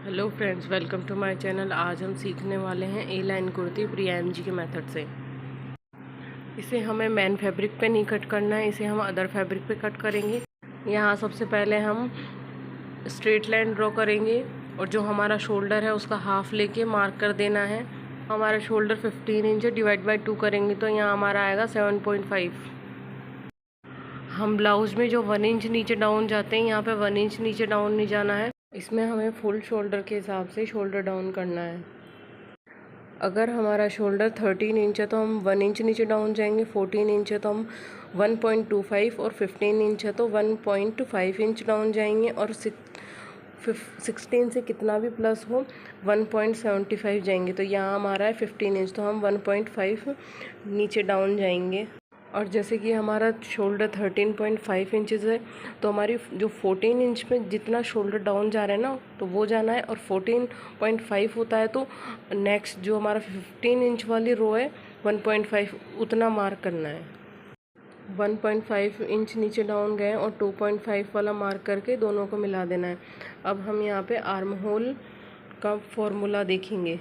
Hello friends, welcome to my channel. आज हम सीखने वाले हैं A line kurti Priya M G के मेथड से। इसे हमें मैन फैब्रिक पे नहीं कट करना है, इसे हम अदर फैब्रिक पे कट करेंगे। यहाँ सबसे पहले हम स्ट्रेट लाइन ड्रॉ करेंगे और जो हमारा शोल्डर है उसका हाफ लेके मार्क कर देना है। हमारा शोल्डर 15 इंच है, डिवाइड बाई 2 करेंगे तो यहाँ हमारा आएगा 7.5। हम ब्लाउज में जो 1 इंच नीचे डाउन जाते हैं, यहाँ पे 1 इंच नीचे डाउन नहीं जाना है। इसमें हमें फुल शोल्डर के हिसाब से शोल्डर डाउन करना है। अगर हमारा शोल्डर 13 इंच है तो हम 1 इंच नीचे डाउन जाएंगे, 14 इंच है तो हम 1.25 और 15 इंच है तो 1.5 इंच डाउन जाएंगे और 16 से कितना भी प्लस हो 1.75 जाएंगे। तो यहाँ हमारा है 15 इंच तो हम 1.5 नीचे डाउन जाएंगे। और जैसे कि हमारा शोल्डर 13.5 इंचज़ है तो हमारी जो 14 इंच में जितना शोल्डर डाउन जा रहा है ना तो वो जाना है, और 14.5 होता है तो नेक्स्ट जो हमारा 15 इंच वाली रो है 1.5 उतना मार्क करना है। 1.5 इंच नीचे डाउन गए और 2.5 वाला मार्क करके दोनों को मिला देना है। अब हम यहाँ पे आर्म होल का फॉर्मूला देखेंगे।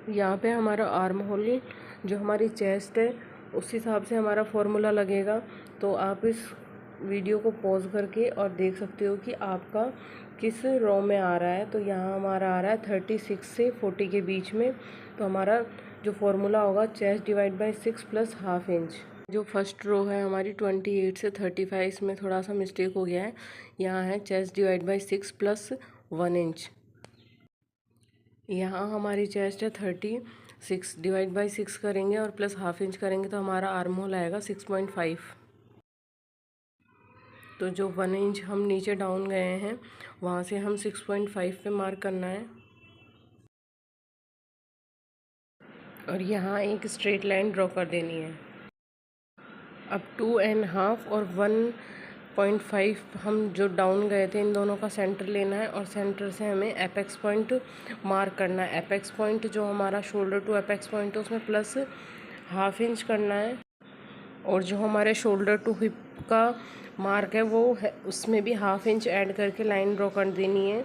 यहाँ पे हमारा आर्म होल जो हमारी चेस्ट है उस हिसाब से हमारा फॉर्मूला लगेगा। तो आप इस वीडियो को पॉज करके और देख सकते हो कि आपका किस रो में आ रहा है। तो यहाँ हमारा आ रहा है 36 से 40 के बीच में। तो हमारा जो फॉर्मूला होगा chest divide by 6 plus half inch. जो फर्स्ट रो है हमारी 28 से 35, इसमें थोड़ा सा मिस्टेक हो गया है। यहाँ है chest divide by 6 plus 1 inch. यहाँ हमारी चेस्ट है 36, डिवाइड बाई 6 करेंगे और प्लस हाफ इंच करेंगे तो हमारा आर्म होल आएगा 6.5। तो जो 1 इंच हम नीचे डाउन गए हैं वहाँ से हम 6.5 पे मार्क करना है। और यहाँ एक स्ट्रेट लाइन ड्रॉ कर देनी है। अब 2.5 और 1.5 हम जो डाउन गए थे इन दोनों का सेंटर लेना है और सेंटर से हमें एपेक्स पॉइंट मार्क करना है। एपेक्स पॉइंट जो हमारा शोल्डर टू एपेक्स पॉइंट है उसमें प्लस हाफ इंच करना है। और जो हमारे शोल्डर टू हिप का मार्क है वो है उसमें भी हाफ इंच ऐड करके लाइन ड्रॉ कर देनी है।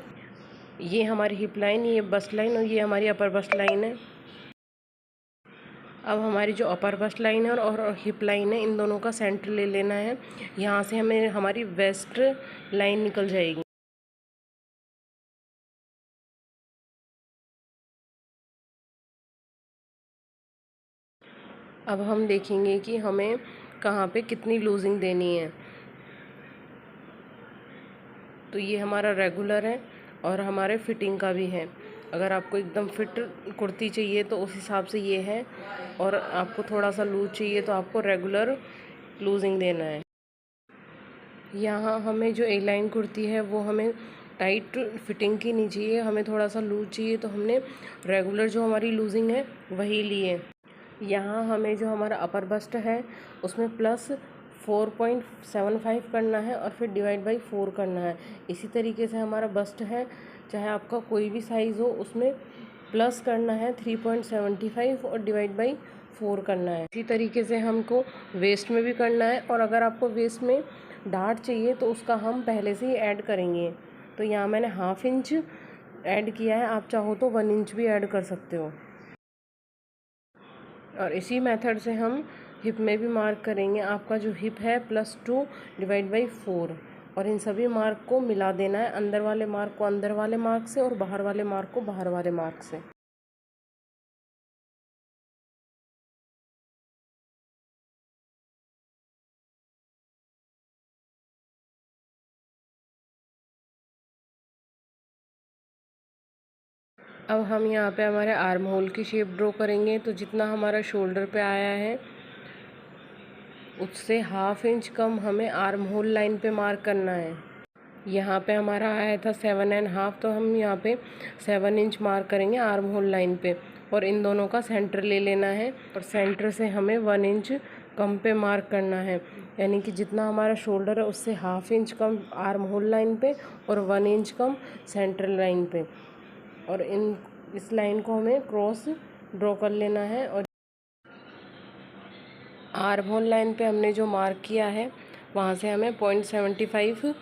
ये हमारी हिप लाइन, ये बस्ट लाइन और ये हमारी अपर बस्ट लाइन है। अब हमारी जो अपर बस्ट लाइन है और हिप लाइन है इन दोनों का सेंटर ले लेना है। यहाँ से हमें हमारी वेस्ट लाइन निकल जाएगी। अब हम देखेंगे कि हमें कहाँ पे कितनी लूजिंग देनी है। तो ये हमारा रेगुलर है और हमारे फिटिंग का भी है। अगर आपको एकदम फिट कुर्ती चाहिए तो उस हिसाब से ये है, और आपको थोड़ा सा लूज चाहिए तो आपको रेगुलर लूजिंग देना है। यहाँ हमें जो ए लाइन कुर्ती है वो हमें टाइट फिटिंग की नहीं चाहिए, हमें थोड़ा सा लूज चाहिए तो हमने रेगुलर जो हमारी लूजिंग है वही ली है। यहाँ हमें जो हमारा अपर बस्ट है उसमें प्लस 4.75 करना है और फिर डिवाइड बाई 4 करना है। इसी तरीके से हमारा बस्ट है, चाहे आपका कोई भी साइज़ हो, उसमें प्लस करना है 3.75 और डिवाइड बाई 4 करना है। इसी तरीके से हमको वेस्ट में भी करना है, और अगर आपको वेस्ट में डार्ट चाहिए तो उसका हम पहले से ही ऐड करेंगे। तो यहाँ मैंने हाफ इंच ऐड किया है, आप चाहो तो 1 इंच भी ऐड कर सकते हो। और इसी मेथड से हम हिप में भी मार्क करेंगे। आपका जो हिप है +2 डिवाइड बाई 4, और इन सभी मार्क को मिला देना है। अंदर वाले मार्क को अंदर वाले मार्क से और बाहर वाले मार्क को बाहर वाले मार्क से। अब हम यहाँ पे हमारे आर्म होल की शेप ड्रॉ करेंगे। तो जितना हमारा शोल्डर पे आया है उससे हाफ इंच कम हमें आर्म होल लाइन पे मार्क करना है। यहाँ पे हमारा आया था 7.5, तो हम यहाँ पे 7 इंच मार्क करेंगे आर्म होल लाइन पे, और इन दोनों का सेंटर ले लेना है। और सेंटर से हमें 1 इंच कम पे मार्क करना है, यानी कि जितना हमारा शोल्डर है उससे हाफ इंच कम आर्म होल लाइन पे और 1 इंच कम सेंटर लाइन पे। और इस लाइन को हमें क्रॉस ड्रॉ कर लेना है। और आर्म होल लाइन पे हमने जो मार्क किया है वहाँ से हमें 0.75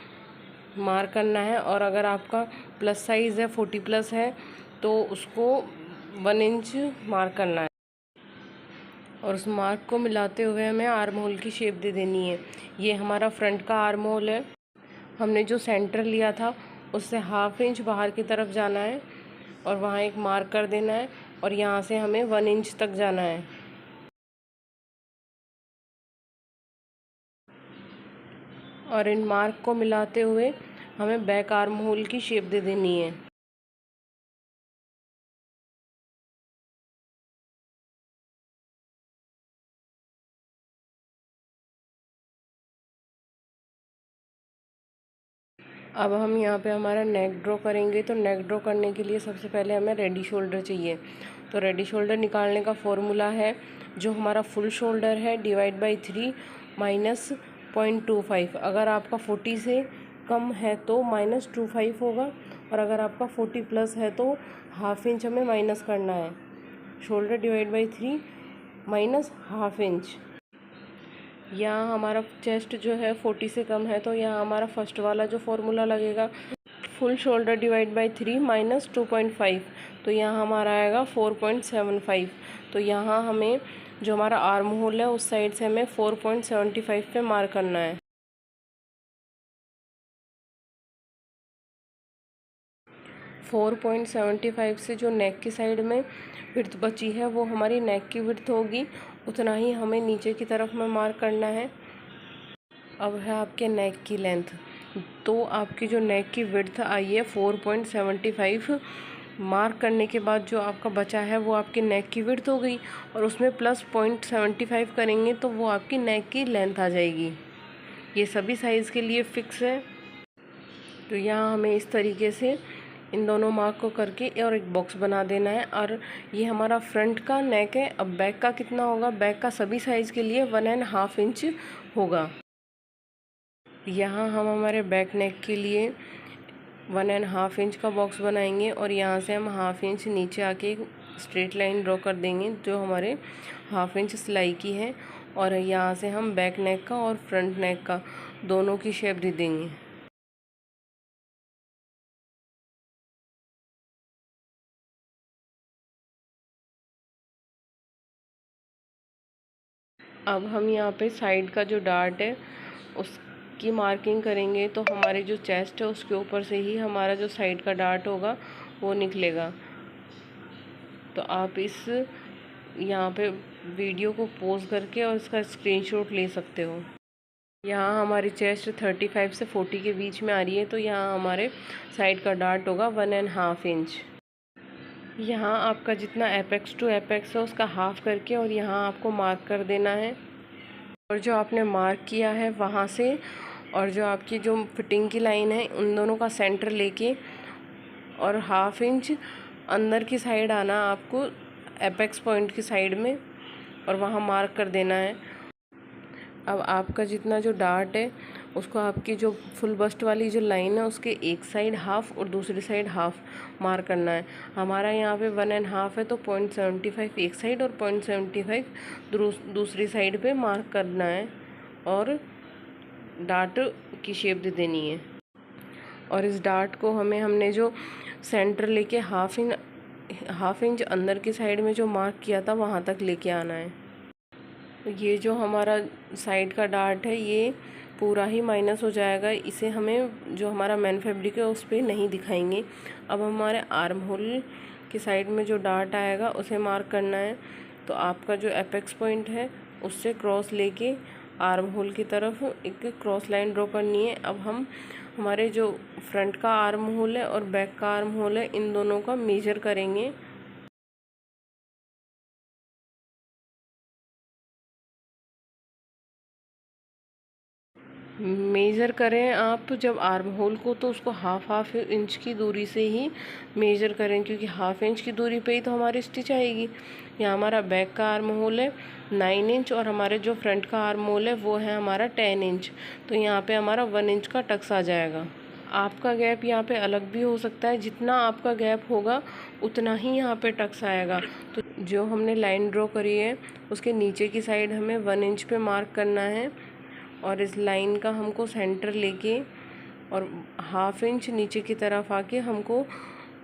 मार्क करना है। और अगर आपका प्लस साइज़ है 40 प्लस है तो उसको 1 इंच मार्क करना है। और उस मार्क को मिलाते हुए हमें आर्म होल की शेप दे देनी है। ये हमारा फ्रंट का आर्म होल है। हमने जो सेंटर लिया था उससे हाफ इंच बाहर की तरफ जाना है और वहाँ एक मार्क कर देना है और यहाँ से हमें 1 इंच तक जाना है। और इन मार्क को मिलाते हुए हमें बैक आर्म होल की शेप दे देनी है। अब हम यहाँ पे हमारा नेक ड्रॉ करेंगे। तो नेक ड्रॉ करने के लिए सबसे पहले हमें रेडी शोल्डर चाहिए। तो रेडी शोल्डर निकालने का फॉर्मूला है, जो हमारा फुल शोल्डर है डिवाइड बाई 3 माइनस 0.25। अगर आपका 40 से कम है तो -25 होगा, और अगर आपका 40 प्लस है तो हाफ इंच हमें माइनस करना है। Shoulder divide by 3 minus half inch. यहाँ हमारा चेस्ट जो है 40 से कम है तो यहाँ हमारा फर्स्ट वाला जो फॉर्मूला लगेगा, full shoulder divide by 3 minus 2.5, तो यहाँ हमारा आएगा 4.75। तो यहाँ हमें जो हमारा आर्म होल है उस साइड से हमें 4.75 पे मार्क करना है। फोर 4.75 से जो नेक की साइड में विड्थ बची है वो हमारी नेक की विड्थ होगी, उतना ही हमें नीचे की तरफ में मार्क करना है। अब है आपके नेक की लेंथ। तो आपकी जो नेक की विड्थ आई है 4.75, मार्क करने के बाद जो आपका बचा है वो आपकी नेक की विड्थ हो गई, और उसमें प्लस 0.75 करेंगे तो वो आपकी नेक की लेंथ आ जाएगी। ये सभी साइज़ के लिए फ़िक्स है। तो यहाँ हमें इस तरीके से इन दोनों मार्क को करके और एक बॉक्स बना देना है। और ये हमारा फ्रंट का नेक है। अब बैक का कितना होगा? बैक का सभी साइज़ के लिए 1.5 इंच होगा। यहाँ हम हमारे बैक नेक के लिए 1.5 इंच का बॉक्स बनाएंगे और यहाँ से हम हाफ इंच नीचे आके एक स्ट्रेट लाइन ड्रॉ कर देंगे जो हमारे हाफ इंच सिलाई की है, और यहाँ से हम बैक नेक का और फ्रंट नेक का दोनों की शेप दे देंगे। अब हम यहाँ पे साइड का जो डार्ट है उसकी मार्किंग करेंगे। तो हमारे जो चेस्ट है उसके ऊपर से ही हमारा जो साइड का डार्ट होगा वो निकलेगा। तो आप इस यहाँ पे वीडियो को पॉज करके और इसका स्क्रीनशॉट ले सकते हो। यहाँ हमारी चेस्ट 35 से 40 के बीच में आ रही है, तो यहाँ हमारे साइड का डार्ट होगा 1.5 इंच। यहाँ आपका जितना एपेक्स टू एपेक्स है उसका हाफ करके और यहाँ आपको मार्क कर देना है। और जो आपने मार्क किया है वहाँ से और जो आपकी जो फिटिंग की लाइन है उन दोनों का सेंटर लेके और हाफ इंच अंदर की साइड आना आपको एपेक्स पॉइंट की साइड में, और वहाँ मार्क कर देना है। अब आपका जितना जो डार्ट है उसको आपकी जो फुल बस्ट वाली जो लाइन है उसके एक साइड हाफ और दूसरी साइड हाफ मार्क करना है। हमारा यहाँ पे 1.5 है तो 0.75 एक साइड और 0.75 दूसरी साइड पे मार्क करना है और डार्ट की शेप दे देनी है। और इस डार्ट को हमने जो सेंटर लेके हाफ इंच अंदर की साइड में जो मार्क किया था वहाँ तक लेके आना है। ये जो हमारा साइड का डार्ट है ये पूरा ही माइनस हो जाएगा, इसे हमें जो हमारा मेन फैब्रिक है उस पर नहीं दिखाएंगे। अब हमारे आर्म होल की साइड में जो डार्ट आएगा उसे मार्क करना है। तो आपका जो एपेक्स पॉइंट है उससे क्रॉस लेके आर्म होल की तरफ एक क्रॉस लाइन ड्रॉ करनी है। अब हम हमारे जो फ्रंट का आर्म होल है और बैक का आर्म होल है इन दोनों का मेजर करेंगे। मेज़र करें आप जब आर्म होल को तो उसको हाफ इंच की दूरी से ही मेज़र करें, क्योंकि हाफ इंच की दूरी पे ही तो हमारी स्टिच आएगी। यहाँ हमारा बैक का आर्म होल है 9 इंच और हमारे जो फ्रंट का आर्म होल है वो है हमारा 10 इंच। तो यहाँ पे हमारा 1 इंच का टक्स आ जाएगा। आपका गैप यहाँ पे अलग भी हो सकता है, जितना आपका गैप होगा उतना ही यहाँ पे टक्स आएगा। तो जो हमने लाइन ड्रॉ करी है उसके नीचे की साइड हमें 1 इंच पे मार्क करना है और इस लाइन का हमको सेंटर लेके और हाफ इंच नीचे की तरफ आके हमको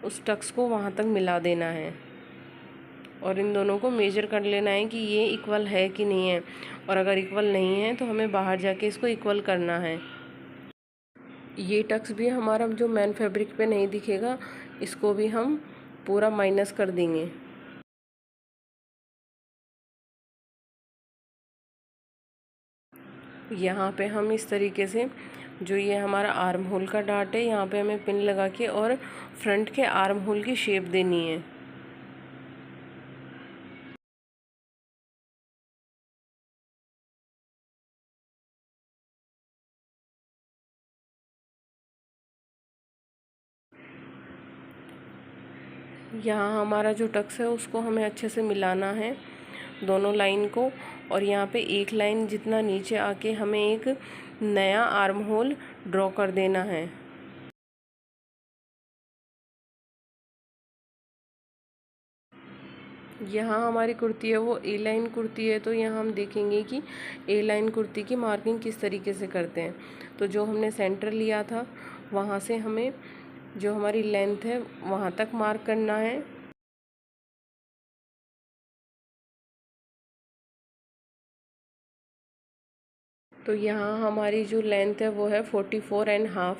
उस टक्स को वहाँ तक मिला देना है और इन दोनों को मेजर कर लेना है कि ये इक्वल है कि नहीं है। और अगर इक्वल नहीं है तो हमें बाहर जाके इसको इक्वल करना है। ये टक्स भी हमारा जो मेन फैब्रिक पे नहीं दिखेगा, इसको भी हम पूरा माइनस कर देंगे। यहाँ पे हम इस तरीके से जो ये हमारा आर्म होल का डार्ट है, यहाँ पे हमें पिन लगा के और फ्रंट के आर्म होल की शेप देनी है। यहाँ हमारा जो टक्स है उसको हमें अच्छे से मिलाना है दोनों लाइन को। और यहाँ पे एक लाइन जितना नीचे आके हमें एक नया आर्म होल ड्रॉ कर देना है। यहाँ हमारी कुर्ती है वो ए लाइन कुर्ती है, तो यहाँ हम देखेंगे कि ए लाइन कुर्ती की मार्किंग किस तरीके से करते हैं। तो जो हमने सेंटर लिया था वहाँ से हमें जो हमारी लेंथ है वहाँ तक मार्क करना है। तो यहाँ हमारी जो लेंथ है वो है 44.5।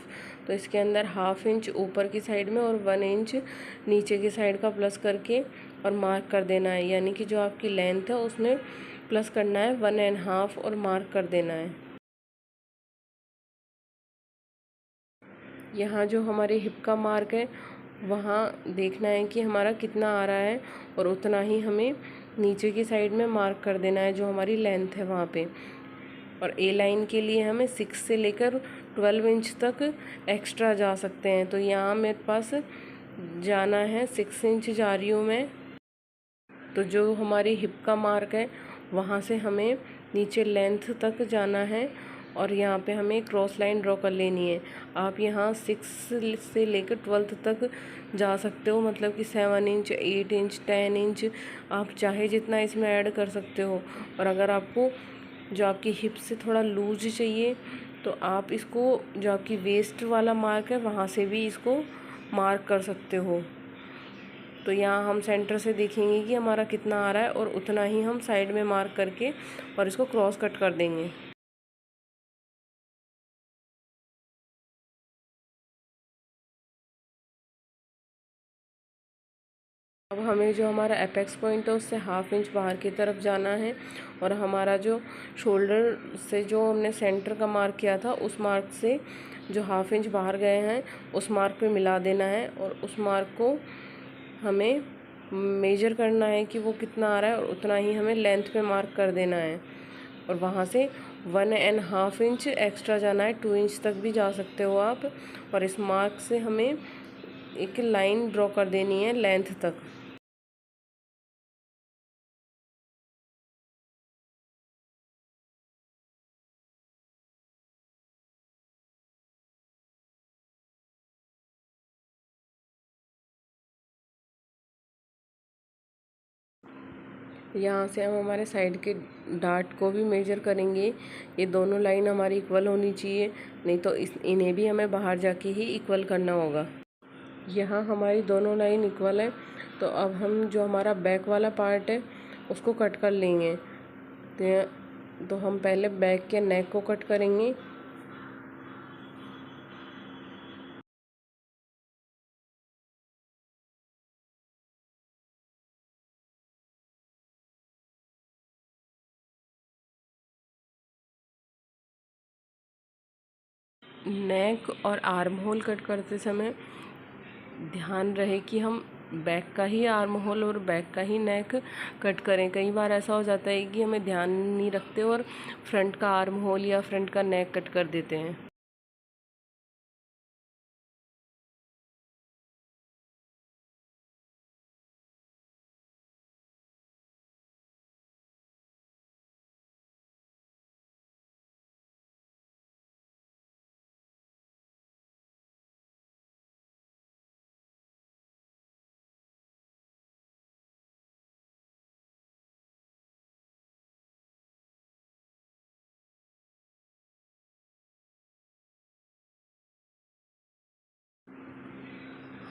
तो इसके अंदर हाफ इंच ऊपर की साइड में और 1 इंच नीचे की साइड का प्लस करके और मार्क कर देना है। यानी कि जो आपकी लेंथ है उसमें प्लस करना है 1.5 और मार्क कर देना है। यहाँ जो हमारे हिप का मार्क है वहाँ देखना है कि हमारा कितना आ रहा है और उतना ही हमें नीचे की साइड में मार्क कर देना है जो हमारी लेंथ है वहाँ पे। और ए लाइन के लिए हमें 6 से लेकर 12 इंच तक एक्स्ट्रा जा सकते हैं। तो यहाँ मेरे पास जाना है 6 इंच जा रही हूँ मैं। तो जो हमारी हिप का मार्क है वहाँ से हमें नीचे लेंथ तक जाना है और यहाँ पे हमें क्रॉस लाइन ड्रॉ कर लेनी है। आप यहाँ 6 से लेकर 12 तक जा सकते हो, मतलब कि 7 इंच, 8 इंच, 10 इंच आप चाहे जितना इसमें ऐड कर सकते हो। और अगर आपको जो आपकी हिप से थोड़ा लूज चाहिए तो आप इसको जो आपकी वेस्ट वाला मार्क है वहाँ से भी इसको मार्क कर सकते हो। तो यहाँ हम सेंटर से देखेंगे कि हमारा कितना आ रहा है और उतना ही हम साइड में मार्क करके और इसको क्रॉस कट कर देंगे। अब हमें जो हमारा एपेक्स पॉइंट है उससे हाफ इंच बाहर की तरफ जाना है और हमारा जो शोल्डर से जो हमने सेंटर का मार्क किया था उस मार्क से जो हाफ इंच बाहर गए हैं उस मार्क पे मिला देना है और उस मार्क को हमें मेजर करना है कि वो कितना आ रहा है और उतना ही हमें लेंथ पे मार्क कर देना है। और वहाँ से 1.5 इंच एक्स्ट्रा जाना है, 2 इंच तक भी जा सकते हो आप। और इस मार्क से हमें एक लाइन ड्रॉ कर देनी है लेंथ तक। यहाँ से हम हमारे साइड के डार्ट को भी मेजर करेंगे। ये दोनों लाइन हमारी इक्वल होनी चाहिए, नहीं तो इन्हें भी हमें बाहर जाके ही इक्वल करना होगा। यहाँ हमारी दोनों लाइन इक्वल है, तो अब हम जो हमारा बैक वाला पार्ट है उसको कट कर लेंगे। तो हम पहले बैक के नेक को कट करेंगे। नेक और आर्म होल कट करते समय ध्यान रहे कि हम बैक का ही आर्म होल और बैक का ही नेक कट करें। कई बार ऐसा हो जाता है कि हमें ध्यान नहीं रखते और फ्रंट का आर्म होल या फ्रंट का नेक कट कर देते हैं।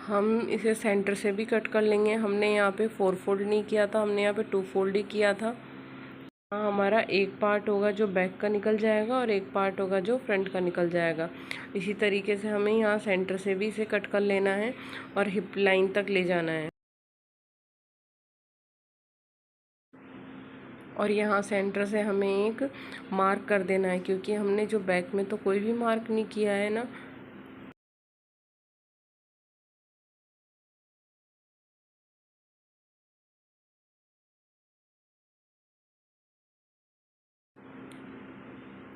हम इसे सेंटर से भी कट कर लेंगे। हमने यहाँ पे 4 फोल्ड नहीं किया था, हमने यहाँ पे 2 फोल्ड ही किया था। हमारा एक पार्ट होगा जो बैक का निकल जाएगा और एक पार्ट होगा जो फ्रंट का निकल जाएगा। इसी तरीके से हमें यहाँ सेंटर से भी इसे कट कर लेना है और हिप लाइन तक ले जाना है। और यहाँ सेंटर से हमें एक मार्क कर देना है, क्योंकि हमने जो बैक में तो कोई भी मार्क नहीं किया है ना।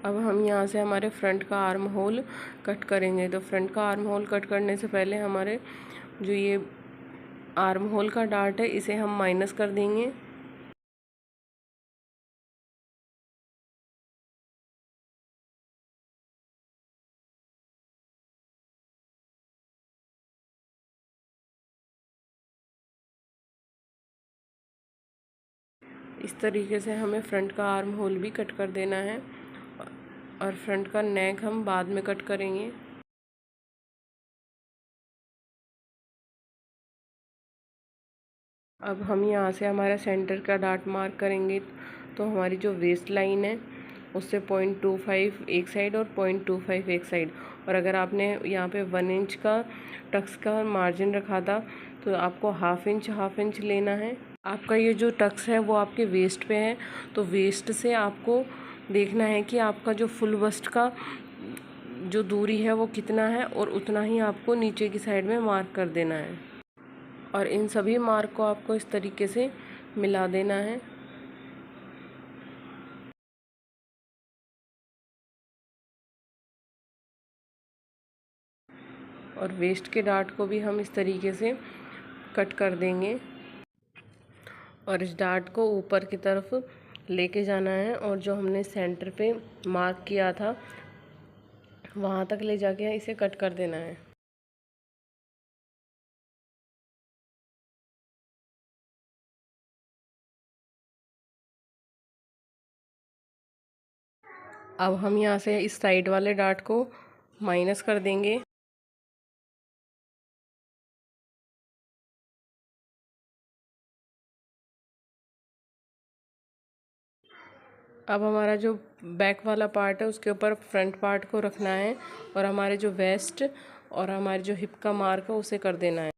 अब हम यहाँ से हमारे फ्रंट का आर्म होल कट करेंगे। तो फ्रंट का आर्म होल कट करने से पहले हमारे जो ये आर्म होल का डार्ट है इसे हम माइनस कर देंगे। इस तरीके से हमें फ्रंट का आर्म होल भी कट कर देना है और फ्रंट का नेक हम बाद में कट करेंगे। अब हम यहाँ से हमारा सेंटर का डार्ट मार्क करेंगे। तो हमारी जो वेस्ट लाइन है उससे 0.25 एक साइड और 0.25 एक साइड। और अगर आपने यहाँ पे 1 इंच का टक्स का मार्जिन रखा था तो आपको हाफ इंच लेना है। आपका ये जो टक्स है वो आपके वेस्ट पे है, तो वेस्ट से आपको देखना है कि आपका जो फुल बस्ट का जो दूरी है वो कितना है, और उतना ही आपको नीचे की साइड में मार्क कर देना है। और इन सभी मार्क को आपको इस तरीके से मिला देना है। और वेस्ट के डार्ट को भी हम इस तरीके से कट कर देंगे और इस डार्ट को ऊपर की तरफ लेके जाना है और जो हमने सेंटर पे मार्क किया था वहाँ तक ले जाके इसे कट कर देना है। अब हम यहाँ से इस साइड वाले डार्ट को माइनस कर देंगे। अब हमारा जो बैक वाला पार्ट है उसके ऊपर फ्रंट पार्ट को रखना है और हमारे जो वेस्ट और हमारे जो हिप का मार्क है उसे कर देना है।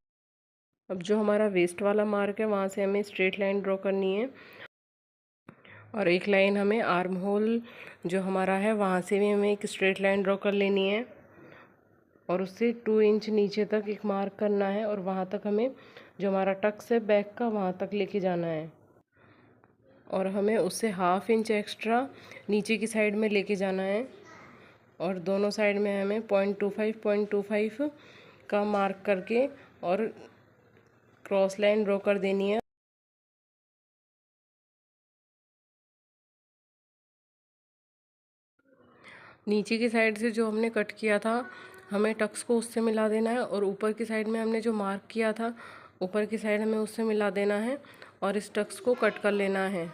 अब जो हमारा वेस्ट वाला मार्क है वहाँ से हमें स्ट्रेट लाइन ड्रॉ करनी है और एक लाइन हमें आर्म होल जो हमारा है वहाँ से भी हमें एक स्ट्रेट लाइन ड्रॉ कर लेनी है और उससे 2 इंच नीचे तक एक मार्क करना है और वहाँ तक हमें जो हमारा टक्स है बैक का वहाँ तक लेके जाना है और हमें उससे हाफ इंच एक्स्ट्रा नीचे की साइड में लेके जाना है और दोनों साइड में हमें 0.25 का मार्क करके और क्रॉस लाइन ड्रॉ कर देनी है। नीचे की साइड से जो हमने कट किया था हमें टक्स को उससे मिला देना है और ऊपर की साइड में हमने जो मार्क किया था ऊपर की साइड हमें उससे मिला देना है और इस टक्स को कट कर लेना है।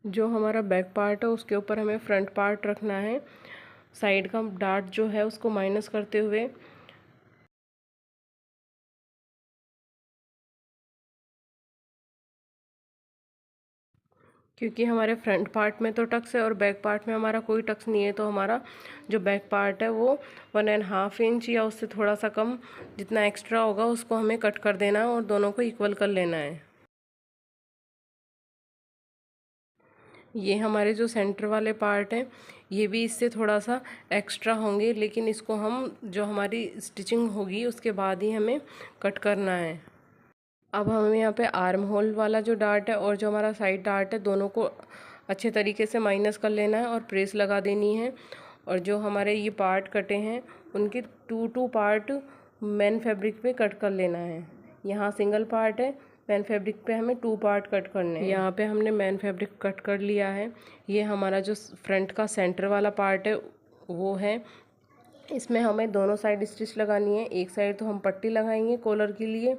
जो हमारा बैक पार्ट है उसके ऊपर हमें फ्रंट पार्ट रखना है, साइड का डार्ट जो है उसको माइनस करते हुए। क्योंकि हमारे फ्रंट पार्ट में तो टक्स है और बैक पार्ट में हमारा कोई टक्स नहीं है, तो हमारा जो बैक पार्ट है वो 1.5 इंच या उससे थोड़ा सा कम जितना एक्स्ट्रा होगा उसको हमें कट कर देना है और दोनों को इक्वल कर लेना है। ये हमारे जो सेंटर वाले पार्ट हैं ये भी इससे थोड़ा सा एक्स्ट्रा होंगे, लेकिन इसको हम जो हमारी स्टिचिंग होगी उसके बाद ही हमें कट करना है। अब हमें यहाँ पे आर्म होल वाला जो डार्ट है और जो हमारा साइड डार्ट है दोनों को अच्छे तरीके से माइनस कर लेना है और प्रेस लगा देनी है। और जो हमारे ये पार्ट कटे हैं उनके 2 पार्ट मैन फैब्रिक पे कट कर लेना है। यहाँ सिंगल पार्ट है, मैन फैब्रिक पे हमें 2 पार्ट कट करने हैं। यहाँ पे हमने मैन फैब्रिक कट कर लिया है। ये हमारा जो फ्रंट का सेंटर वाला पार्ट है वो है। इसमें हमें दोनों साइड स्टिच लगानी है। एक साइड तो हम पट्टी लगाएंगे कॉलर के लिए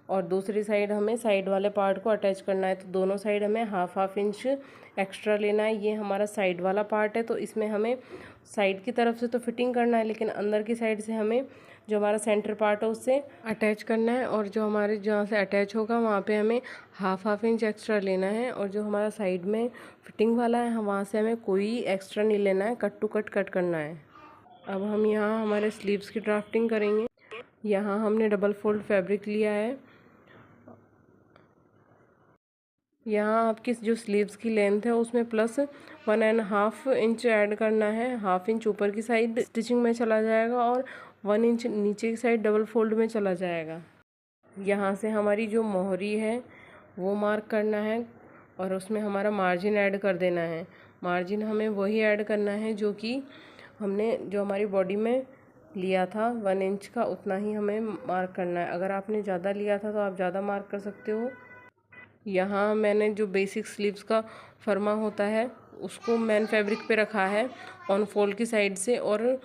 और दूसरी साइड हमें साइड वाले पार्ट को अटैच करना है। तो दोनों साइड हमें हाफ इंच एक्स्ट्रा लेना है। ये हमारा साइड वाला पार्ट है, तो इसमें हमें साइड की तरफ से तो फिटिंग करना है, लेकिन अंदर की साइड से हमें जो हमारा सेंटर पार्ट है उससे अटैच करना है। और जो हमारे जहाँ से अटैच होगा वहाँ पे हमें हाफ इंच एक्स्ट्रा लेना है। और जो हमारा साइड में फिटिंग वाला है वहाँ से हमें कोई एक्स्ट्रा नहीं लेना है, कट टू कट करना है। अब हम यहाँ हमारे स्लीव्स की ड्राफ्टिंग करेंगे। यहाँ हमने डबल फोल्ड फैब्रिक लिया है। यहाँ आपकी जो स्लीव्स की लेंथ है उसमें प्लस 1.5 इंच ऐड करना है। हाफ इंच ऊपर की साइड स्टिचिंग में चला जाएगा और 1 इंच नीचे की साइड डबल फोल्ड में चला जाएगा। यहाँ से हमारी जो मोहरी है वो मार्क करना है और उसमें हमारा मार्जिन ऐड कर देना है। मार्जिन हमें वही ऐड करना है जो कि हमने जो हमारी बॉडी में लिया था 1 इंच का, उतना ही हमें मार्क करना है। अगर आपने ज़्यादा लिया था तो आप ज़्यादा मार्क कर सकते हो। यहाँ मैंने जो बेसिक स्लीव्स का फर्मा होता है उसको मैन फैब्रिक पे रखा है ऑन फोल्ड की साइड से, और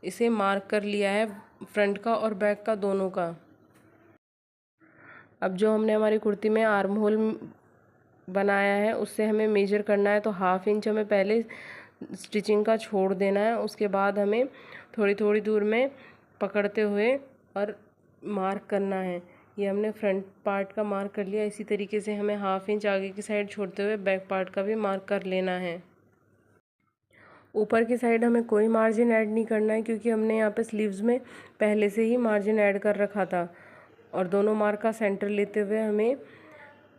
इसे मार्क कर लिया है फ्रंट का और बैक का दोनों का। अब जो हमने हमारी कुर्ती में आर्म होल बनाया है उससे हमें मेजर करना है। तो हाफ इंच हमें पहले स्टिचिंग का छोड़ देना है, उसके बाद हमें थोड़ी थोड़ी दूर में पकड़ते हुए और मार्क करना है। ये हमने फ्रंट पार्ट का मार्क कर लिया। इसी तरीके से हमें हाफ इंच आगे की साइड छोड़ते हुए बैक पार्ट का भी मार्क कर लेना है। ऊपर की साइड हमें कोई मार्जिन ऐड नहीं करना है, क्योंकि हमने यहाँ पे स्लीव्स में पहले से ही मार्जिन ऐड कर रखा था। और दोनों मार्क का सेंटर लेते हुए हमें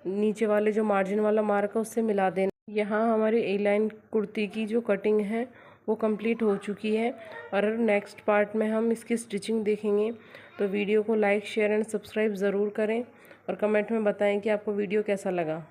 नीचे वाले जो मार्जिन वाला मार्क है उससे मिला देना। यहाँ हमारी ए लाइन कुर्ती की जो कटिंग है वो कंप्लीट हो चुकी है, और नेक्स्ट पार्ट में हम इसकी स्टिचिंग देखेंगे। तो वीडियो को लाइक शेयर एंड सब्सक्राइब ज़रूर करें और कमेंट में बताएं कि आपको वीडियो कैसा लगा।